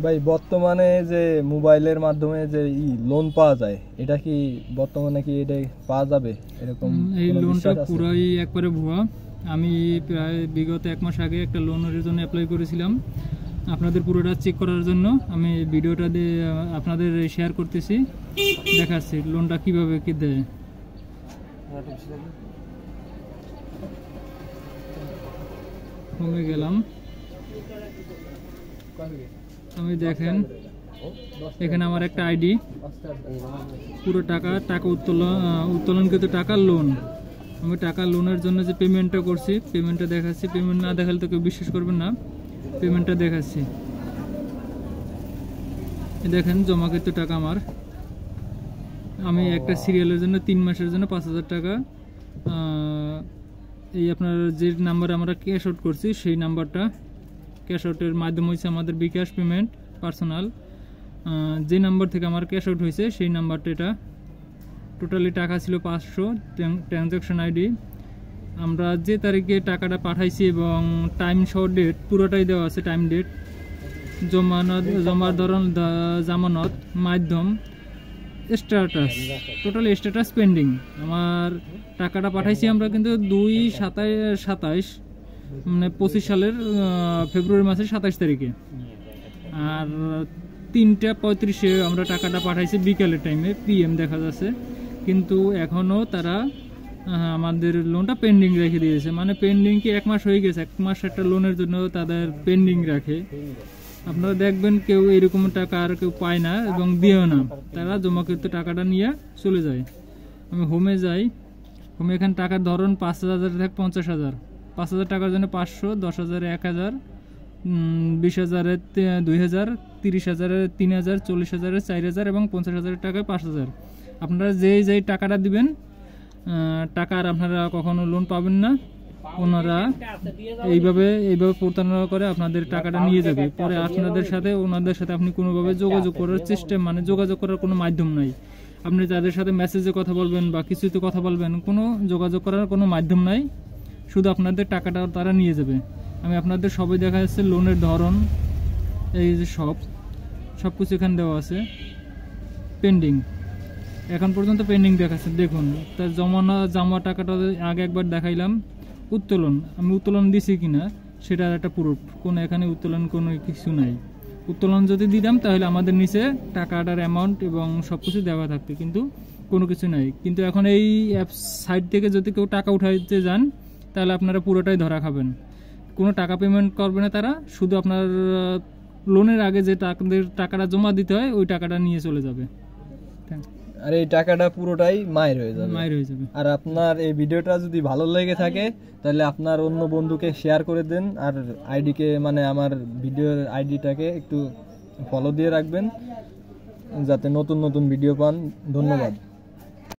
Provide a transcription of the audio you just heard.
ভাই বর্তমানে যে মোবাইলের মাধ্যমে যে লোন পাওয়া যায়, এটা কি বর্তমানে কি এটা পাওয়া যাবে এরকম? এই কোনো লোনটা বিশ্বাস আছে? পুরাই একবারে ভুয়া। আমি প্রায় বিগত 1 মাস আগে একটা লোনের জন্য অ্যাপ্লাই করেছিলাম আপনাদের পুরোটা চেক করার জন্য। আমি ভিডিওটা দিয়ে আপনাদের শেয়ার করতেছি, দেখাচ্ছি লোনটা কিভাবে কি দেয়। কমে গেলাম, আমি দেখেন এখানে আমার একটা আইডি, পুরো টাকা উত্তোলনকৃত টাকা লোন। আমি টাকা লোনের জন্য যে পেমেন্টটা করছি, পেমেন্টটা দেখাচ্ছি। পেমেন্ট না দেখালে তো কেউ বিশ্বাস করবেন না, পেমেন্টটা দেখাচ্ছি। দেখেন জমাকৃত টাকা আমার, আমি একটা সিরিয়ালের জন্য 3 মাসের জন্য 5,000 টাকা এই আপনার যে নাম্বারে আমরা ক্যাশ আউট করছি সেই নাম্বারটা, ক্যাশ আউটের মাধ্যম হয়েছে আমাদের বিকাশ পেমেন্ট পার্সোনাল। যে নাম্বার থেকে আমার ক্যাশ আউট হয়েছে সেই নাম্বারটা, এটা টোটালি টাকা ছিল 500। ট্রানজ্যাকশন আইডি, আমরা যে তারিখে টাকাটা পাঠাইছি এবং টাইম সহ ডেট পুরোটাই দেওয়া আছে, টাইম ডেট, জমার ধরন জামানত, মাধ্যম, স্ট্যাটাস, টোটাল স্ট্যাটাস পেন্ডিং। আমার টাকাটা পাঠাইছি আমরা কিন্তু 2/27 মানে 25 সালের ফেব্রুয়ারি মাসের 27 তারিখে, আর 3টা 35-এ আমরা টাকাটা পাঠাইছি বিকালের টাইমে, PM দেখা যাচ্ছে। কিন্তু এখনও তারা আমাদের লোনটা পেন্ডিং রেখে দিয়েছে। মানে পেন্ডিং কি 1 মাস হয়ে গেছে, 1 মাস একটা লোনের জন্য তাদের পেন্ডিং রাখে। আপনারা দেখবেন কেউ এরকম টাকা আর কেউ পায় না এবং দিয়েও না, তারা জমাকৃত টাকাটা নিয়ে চলে যায়। আমি হোমে যাই, হোমে এখানে টাকার ধরন 5,000 থেকে 50,000। 5,000 টাকার জন্য 500, 10,000 1,000, 20,000 2,000, 30,000 3,000, 40,000 4,000 এবং 50,000 টাকায় 5,000। আপনারা যেই টাকাটা দিবেন টাকা আর আপনারা কখনো লোন পাবেন না। ওনারা এইভাবে প্রতারণা করে আপনাদের টাকাটা নিয়ে যাবে। পরে ওনাদের সাথে আপনি কোনোভাবে যোগাযোগ করার চেষ্টা, মানে যোগাযোগ করার কোনো মাধ্যম নাই। আপনি যাদের সাথে মেসেজে কথা বলবেন বা কিছুতে কথা বলবেন, কোনো যোগাযোগ করার কোনো মাধ্যম নাই, শুধু আপনাদের টাকাটা তারা নিয়ে যাবে। আমি আপনাদের সবই দেখা যাচ্ছে, লোনের ধরন, এই যে সব কিছু এখানে দেওয়া আছে, পেন্ডিং এখন পর্যন্ত পেন্ডিং দেখাচ্ছে। দেখুন তার জমা টাকাটা আগে একবার দেখাইলাম, আমি উত্তোলন দিছি কিনা সেটা একটা প্রুফ, কোনো এখানে উত্তোলন কোনো কিছু নাই। উত্তোলন যদি দিতাম তাহলে আমাদের নিচে টাকাটার অ্যামাউন্ট এবং সব কিছু দেওয়া থাকতো, কিন্তু কোনো কিছু নাই। কিন্তু এখন এই অ্যাপস সাইট থেকে যদি কেউ টাকা উঠাইতে যান তাহলে আপনারা পুরোটাই ধরা খাবেন। কোনো টাকা পেমেন্ট করবে না তারা, শুধু আপনার লোনের আগে যে টাকাটা জমা দিতে হয় ওই টাকাটা নিয়ে চলে যাবে, আর এই টাকাটা পুরোটাই মায়ের হয়ে যাবে। আর আপনার এই ভিডিওটা যদি ভালো লেগে থাকে তাহলে আপনার অন্য বন্ধুকে শেয়ার করে দেন, আর আইডিকে, মানে আমার ভিডিওর আইডিটাকে একটু ফলো দিয়ে রাখবেন যাতে নতুন নতুন ভিডিও পান। ধন্যবাদ।